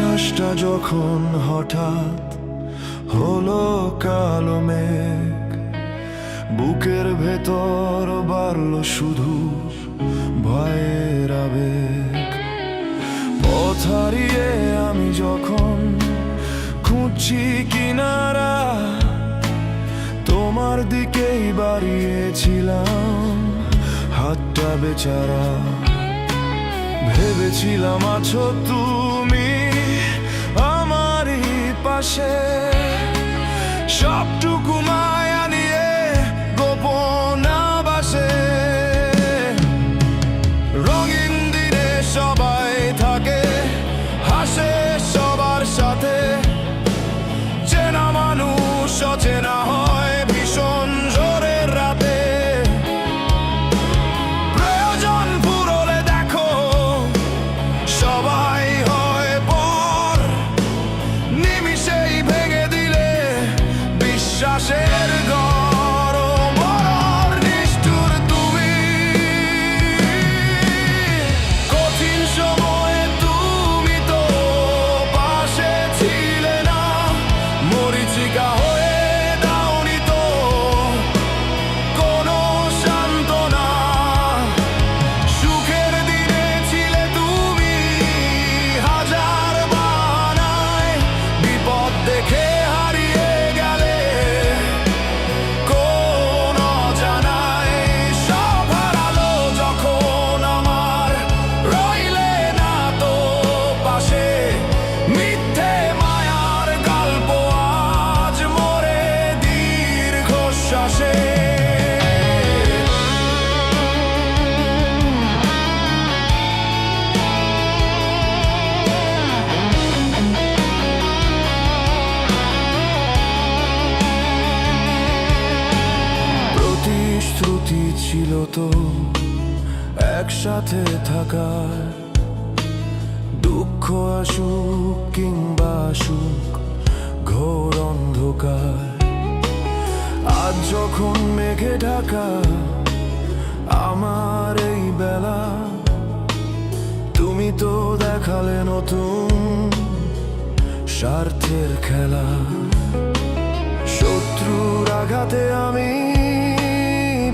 আকাশটা যখন হঠাৎ হলো কালো মেঘ, বুকের ভেতর বাড়ল শুধু ভয়ের আবেগ। পথ হারিয়ে আমি যখন খুঁজছি কিনারা, তোমার দিকেই বাড়িয়েছিলাম হাতটা বেচারা। ভেবেছিলাম আছো তুমি আমারই পাশে, সবটুকু মায়া নিয়ে গোপন আবাসে। রঙিন দিনে সবাই থাকে, হাসে সবার সাথে, চেনা মানুষ অচেনা হয় ভীষণ ঝড়ের রাতে। প্রয়োজন ফুরলে দেখো সবাই হয় পর, নিমিষেই ভেঙে দিলে বিশ্বাসের ঘর। মরণ নিষ্ঠুর তুমি, কঠিন সময়ে তুমি তো পাশে ছিলে না, মরীচিকা হয়ে দাওনি তো কোনো সান্ত্বনা। সুখের দিনে ছিলে তুমি হাজার বাহানায়, বিপদ দেখে হারিয়ে গেলে কোন অজানায়। সব হারালো যখন আমার, রইলে না তো পাশে, মিথ্যে মায়ার গল্প আজ মরে দীর্ঘশ্বাসে। প্রতিশ্রুতি ছিল তো একসাথে থাকার, দুঃখ আসুক কিংবা আসুক ঘোর অন্ধকার। আজ যখন মেঘে ঢাকা আমার এই বেলা, তুমি তো দেখালে নতুন স্বার্থের খেলা। শত্রুর আঘাতে আমি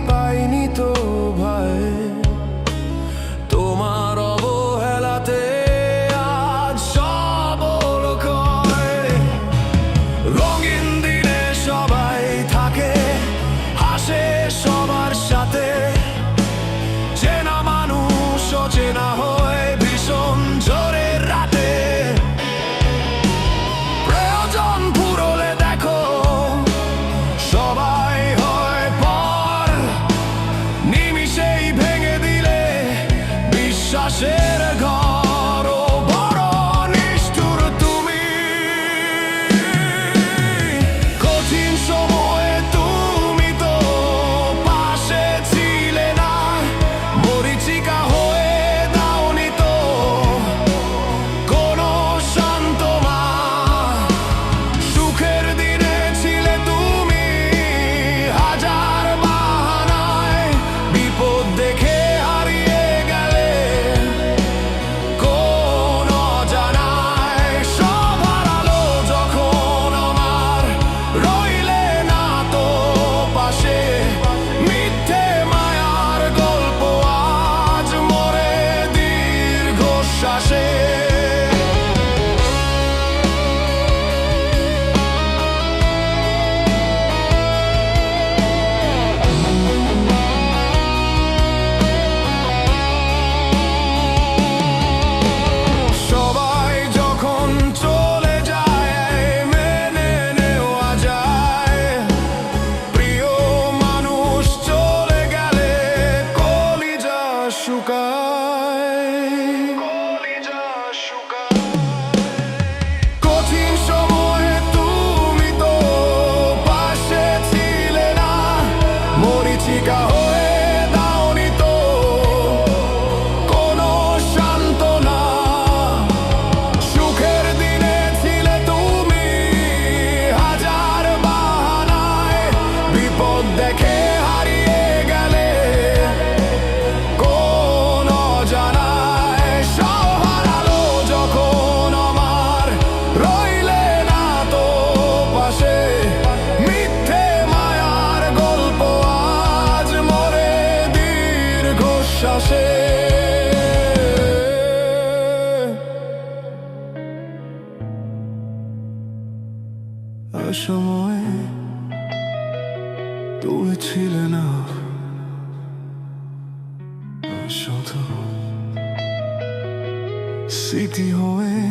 পাইনি তো ভয়, তোমার অবহেলাতে আজ সব হলো ক্ষয়। রঙিন দিনে সবাই থাকে, হাসে সবার সাথে, চেনা মানুষ অচেনা হয় ভীষণ ঝড়ের রাতে। প্রয়োজন ফুরলে দেখো সবাই হয় পর, নিমিষেই ভেঙে দিলে বিশ্বাসের ঘর। ও বড় নিষ্ঠুর তুমি, কঠিন সময়ে তুমি তো পাশে ছিলে না, মরীচিকা হয়ে দাওনি তো কোনো সান্ত্বনা। সুখের দিনে ছিলে তুমি হাজার বাহানায়, বিপদ দেখে হারিয়ে গেলে কোন অজানায়। সব হারালো যখন আমার, রইলে না তো পাশে, মিথ্যে মায়ার গল্প আজ মরে দীর্ঘশ্বাসে। সবাই যখন চলে যায় মেনে নেওয়া যায়, প্রিয় মানুষ চলে গেলে কলিজা শুকায়। কঠিন সময়ে তুমি তো পাশে ছিলে না, মরীচিকা হয়ে দাওনি তো কোনো সান্ত্বনা। সুখের দিনে ছিলে তুমি হাজার বাহানায়, বিপদ দেখে হারিয়ে গেলে কোন অজানায়। সব হারালো যখন আমার, তুমি ছিলে না শুধু স্মৃতি হয়ে